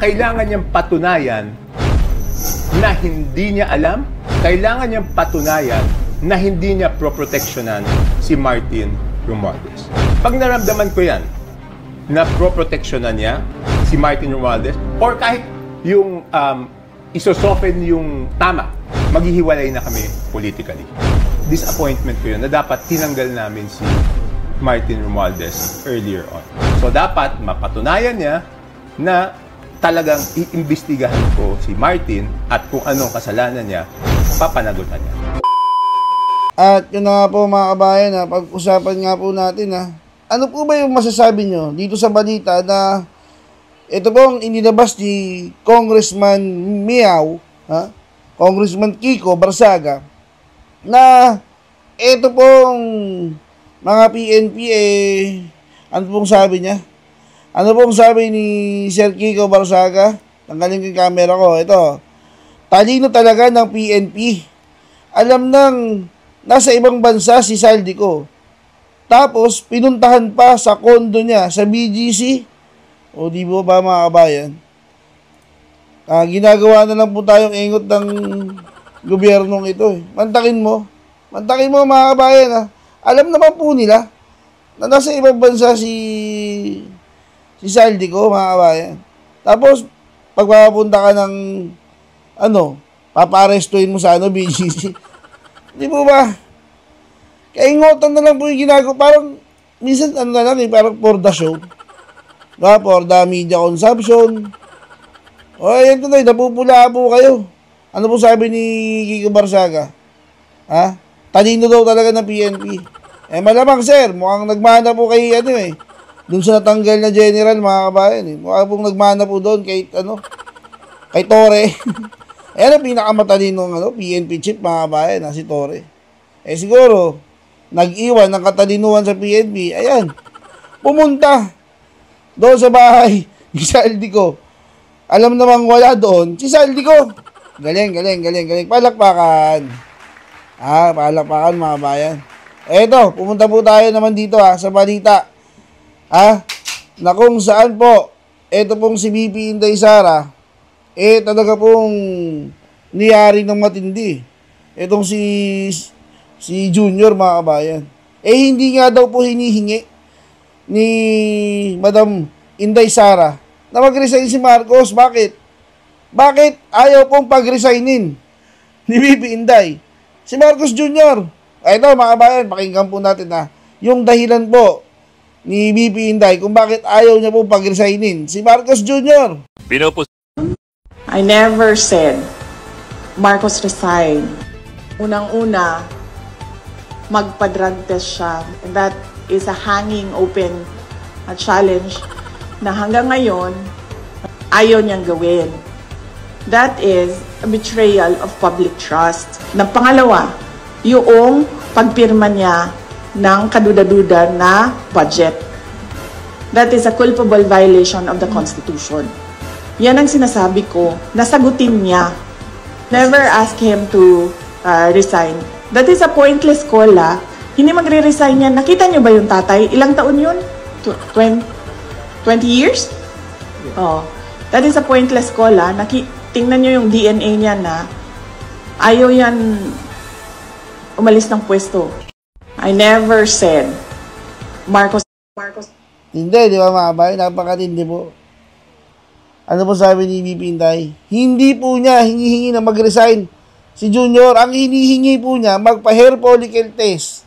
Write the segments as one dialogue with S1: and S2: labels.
S1: kailangan niyang patunayan na hindi niya alam, kailangan niyang patunayan na hindi niya proproteksyonan si Martin Romualdez. Pag naramdaman ko yan, na proproteksyonan niya si Martin Romualdez, or kahit yung isosoften yung tama, maghihiwalay na kami politically. Disappointment ko yun na dapat tinanggal namin si Martin Romualdez earlier on. So dapat mapatunayan niya na talagang iimbestigahan ko si Martin at kung anong kasalanan niya, papanagutan niya.
S2: At yun na nga po mga kabayan, pag-usapan nga po natin ano po ba yung masasabi nyo dito sa balita na ito pong inilabas ni Congressman Miao, Congressman Kiko Barsaga, na ito pong mga PNP ano pong sabi niya? Ano pong sabi ni Sir Kiko Barsaga? Tanggalin ko yung camera ko. Ito. Talino talaga ng PNP. Alam nang nasa ibang bansa si Saldico. Tapos, pinuntahan pa sa kondo niya sa BGC. O di ba mga kabayan? Ginagawa na lang po tayong ingot ng gobyernong ito. Mantakin mo. Mantakin mo mga kabayan. Alam naman po nila na nasa ibang bansa si Saldico, mga kabayan. Tapos, pagpapunta ka ng paparestuin mo sa BGC. Di po ba? Kaingotan na lang po yung ginagawa. Parang, minsan na lang parang for the show. For the media consumption. O, ayan tuloy, napupula po kayo. Ano po sabi ni Kiko Barsaga? Talino daw talaga ng PNP. Malamang sir, mukhang nagmana po kay doon sa natanggal na general, mga kabayan. Mukhang pong nagmana po doon kay kay Torre. Ayan ang pinakamatalino PNP chief, mga kabayan, si Torre. Siguro, nag-iwan ng katalinuhan sa PNP. Ayan, pumunta doon sa bahay ni Saldico. Alam namang wala doon si Saldico. Galing. Palakpakan. Palakpakan, mga kabayan. Eto, pumunta po tayo naman dito sa balita. Na kung saan po, eto pong si BP Inday Sara, talaga pong niyari ng matindi. Etong si Junior, mga kabayan. Hindi nga daw po hinihingi ni Madam Inday Sara na mag-resign si Marcos. Bakit? Bakit ayaw pong pag-resignin ni BP Inday si Marcos Jr.? Ito, mga kabayan, pakinggan po natin yung dahilan po ni BP Inday kung bakit ayaw niya pong pag-resignin si Marcos Jr.
S3: I never said Marcos resign. Unang-una, magpa-drug test siya. That is a hanging open challenge na hanggang ngayon ayaw niyang gawin. That is a betrayal of public trust. Na pangalawa, yung pagpirma niya ng kaduda-duda na budget. That is a culpable violation of the Constitution. Yan ang sinasabi ko, nasagutin niya. Never ask him to resign. That is a pointless call, Hindi magre-resign yan. Nakita niyo ba yung tatay? Ilang taon yun? 20 years? Oh. That is a pointless call, Tingnan niyo yung DNA niya na ayaw yan umalis ng pwesto. I never said Marcos.
S2: Hindi, di ba mga kabayan? Napakatindi po. Ano po sabi ni BP Inday? Hindi po niya hinihingi na mag-resign si Junior. Ang hinihingi po niya, magpa-hair follicle test.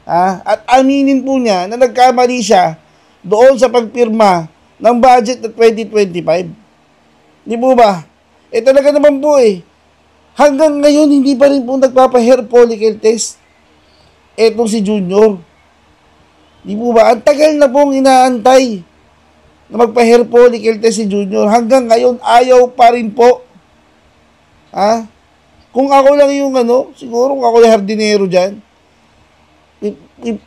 S2: At aminin po niya na nagkamali siya doon sa pagpirma ng budget na 2025. Di po ba? Talaga naman po hanggang ngayon, hindi pa rin po nagpapa-hair follicle test etong si Junior. Di po ba? Ang tagal na pong inaantay na magpa-hair follicle test si Junior. Hanggang ngayon, ayaw pa rin po. Kung ako lang yung siguro kung ako yung hardinero dyan,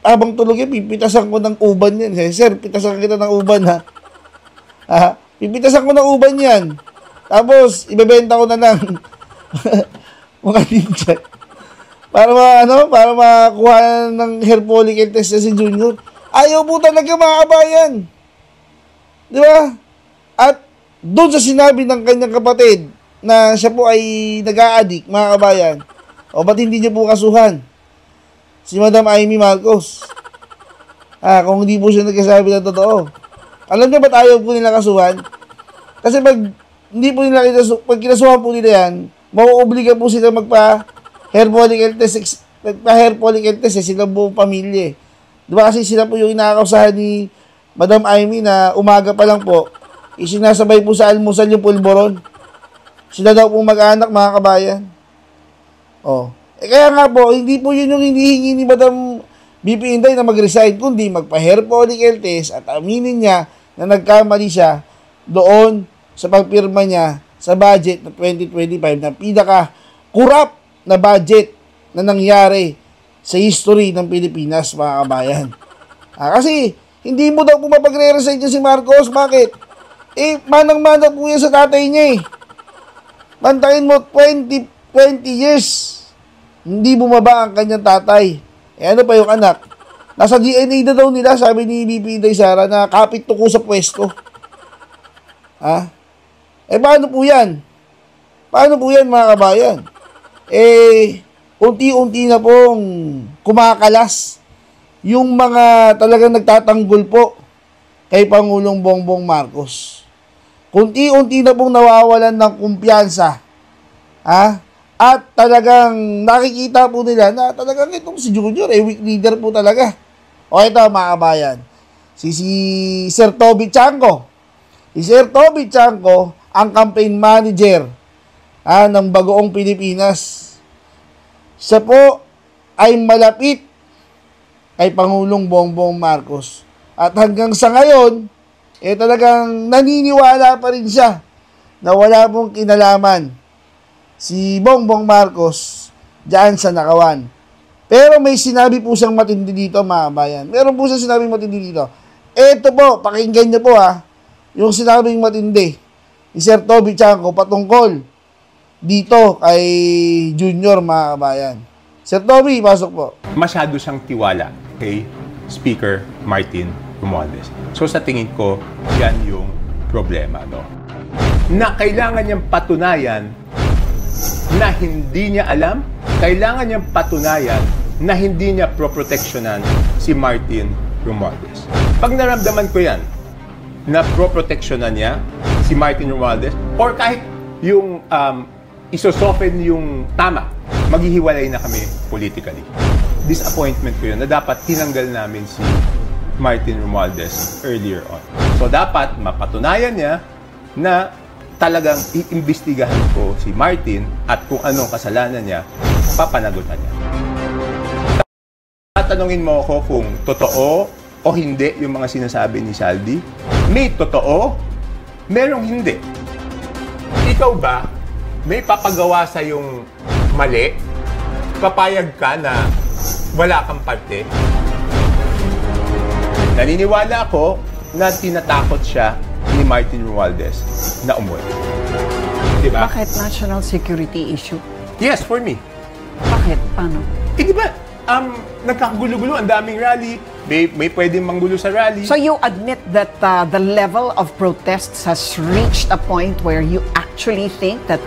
S2: habang tulog pipitasan ko ng uban yan. Sir, pitasan kita ng uban, pipitasan ko ng uban yan. Tapos, ibebenta ko na lang mga ninja. Para makakuha ng hair follicle test na si Junior. Ayaw po talaga, mga kabayan. Di ba? At doon sa sinabi ng kanyang kapatid na siya po ay nag-a-addict, mga kabayan, o ba't hindi niyo po kasuhan si Madam Amy Marcos? Kung hindi po siya nagkasabi ng totoo. Alam niyo ba't ayaw po nila kasuhan? Kasi pag hindi po nila pag kinasuhan po nila yan, mauobliga po sila magpa-hair follicle test, sila buong pamilya. Diba kasi sila po yung inakausahan ni Madam Amy na umaga pa lang po, isinasabay po sa almusal yung pulboron. Sila daw po mag-anak, mga kabayan. Kaya nga po, hindi po yun yung hinihingi ni Madam BP Inday na mag-resign, kundi magpa-hair follicle test at aminin niya na nagkamali siya doon sa pagpirma niya sa budget na 2025 na pinaka-kurap na budget na nangyari sa history ng Pilipinas, mga kabayan. Kasi, hindi mo daw po mapagre-resign si Marcos. Bakit? Manang-mana po yan sa tatay niya Bantayin mo 20 years. Hindi bumaba ang kanyang tatay. Ano pa yung anak? Nasa DNA na daw nila, sabi ni BP Inday Sara, na kapit tuko sa pwesto. Paano po yan? Paano po yan, mga kabayan? Unti-unti na pong kumakalas yung mga talagang nagtatanggol po kay Pangulong Bongbong Marcos. Unti-unti na pong nawawalan ng kumpiyansa. At talagang nakikita po nila na talagang itong si Junior, weak leader po talaga. Ito, mga kabayan. Si Sir Toby Chanco. Si Sir Toby Chanco, ang campaign manager ng Bagoong Pilipinas. Siya po ay malapit kay Pangulong Bongbong Marcos. At hanggang sa ngayon, talagang naniniwala pa rin siya na wala pong kinalaman si Bongbong Marcos diyan sa Nakawan. Pero may sinabi po siyang matindi dito, mga kabayan. Meron po siyang sinabing matindi dito. Ito po, pakinggan niyo po yung sinabing matindi ni Sir Toby Chanco patungkol dito kay Junior, mga kabayan. Sir Toby, pasok po.
S1: Masyado siyang tiwala kay Speaker Martin Romualdez. So sa tingin ko, yan yung problema, no? Na kailangan niyang patunayan na hindi niya alam, kailangan niyang patunayan na hindi niya proproteksyonan si Martin Romualdez. Pag naramdaman ko yan, na proproteksyonan niya si Martin Romualdez, or kahit yung isosoften yung tama, maghihiwalay na kami politically. Disappointment ko yun na dapat tinanggal namin si Martin Romualdez earlier on. So dapat mapatunayan niya na talagang iimbestigahan ko si Martin at kung anong kasalanan niya, papanagutan niya. Tatanungin mo ako kung totoo o hindi yung mga sinasabi ni Saldi. May totoo, merong hindi. Ikaw ba, may papagawa sa yung mali? Papayag ka na wala kang parte? Naniniwala ako na tinatakot siya ni Martin Romualdez na umuwi. Diba?
S4: Bakit national security issue?
S1: Yes, for me.
S4: Bakit? Paano?
S1: Diba? Nagkakagulo-gulo, ang daming rally. May pwedeng manggulo sa rally.
S4: So you admit that the level of protests has reached a point where you actually think that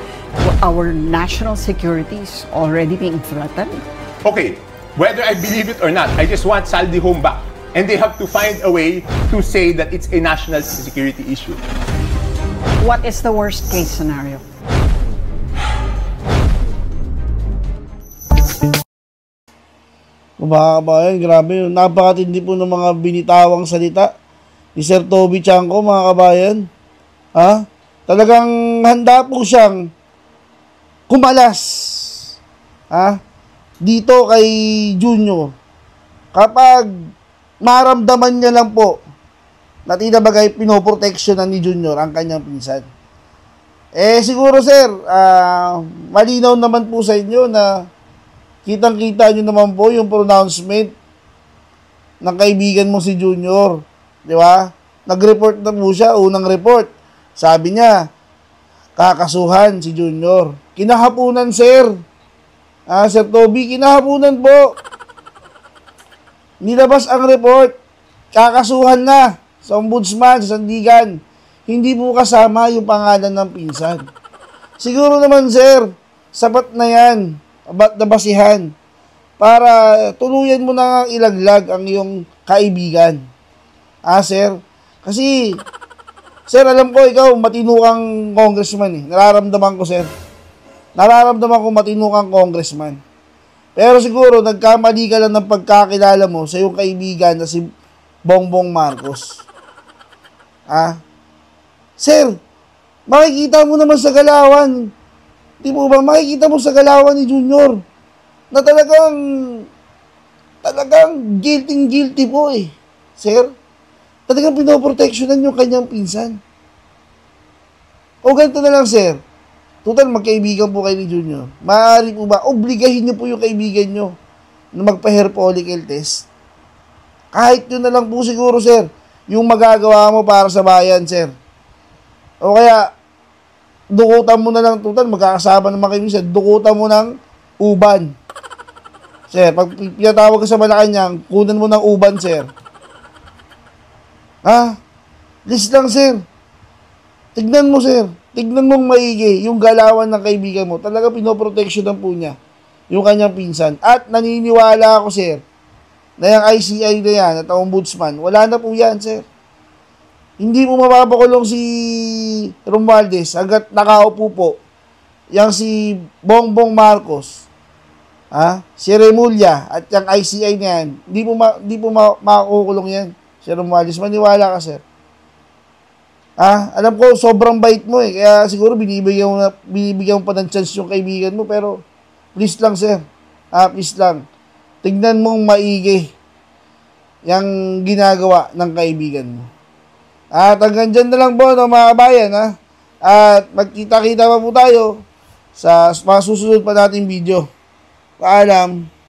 S4: our national security is already being threatened?
S1: Okay, whether I believe it or not, I just want Saldi home back. And they have to find a way to say that it's a national security issue.
S4: What is the worst case scenario?
S2: Mga kabayan, grabe yun. Napakatindi po ng mga binitawang salita ni Sir Toby Chanco, mga kabayan. Talagang handa po siyang kumalas dito kay Junior kapag maramdaman niya lang po na tinabagay pinoproteksyonan ni Junior ang kanyang pinsan. Siguro sir, malinaw naman po sa inyo na kitang-kita nyo naman po yung pronouncement ng kaibigan mo si Junior. Di ba? Nag-report na po siya, unang report. Sabi niya, kakasuhan si Junior. Kinahapunan, sir. Sir Toby, kinahapunan po. Nilabas ang report. Kakasuhan na sa ombudsman, sa sandigan. hindi po kasama yung pangalan ng pinsan. Siguro naman, sir, sapat na yan, na basihan, para tuluyan mo na ilaglag ang iyong kaibigan. Sir? Kasi, sir, alam ko ikaw, matino kang congressman eh. Nararamdaman ko, sir. Nararamdaman ko matino kang congressman. Pero siguro, nagkamali ka lang ng pagkakilala mo sa iyong kaibigan na si Bongbong Marcos. Sir, makikita mo naman sa galawan. Di mo ba? Makikita mo sa galawan ni Junior na talagang guilty po eh. Sir, talagang pinoproteksyonan yung kanyang pinsan. O ganito na lang, sir. Total, magkaibigan po kayo ni Junior. Maaari po ba, obligahin niyo po yung kaibigan niyo na magpa-hair follicle test. Kahit yun na lang po siguro, sir, yung magagawa mo para sa bayan, sir. O kaya, dukutan mo na lang, total, magkakasama naman kayo, sir. Dukutan mo ng uban. Sir, pag pinatawag ka sa Malacanang, kunan mo ng uban, sir. List lang, sir. Tignan mo, sir. Tignan mong maigi yung galawan ng kaibigan mo. Talaga pinoproteksyonan po niya yung kanyang pinsan. At naniniwala ako, sir, na yung ICI na yan, at ombudsman, wala na po yan, sir. Hindi mo mapapakulong si Romualdez hanggat nakaupo po yang si Bongbong Marcos, si Remulla, at yung ICI na yan. Hindi po makakukulong yan, si Romualdez. Maniwala ka, sir. Alam ko, sobrang bait mo eh. Kaya siguro binibigyan mo pa ng chance yung kaibigan mo. Pero, please lang, sir. Please lang. Tignan mong maigi yung ginagawa ng kaibigan mo. At hanggang dyan na lang po, no, mga kabayan, At magkita-kita pa po tayo sa mga susunod pa nating video. Paalam.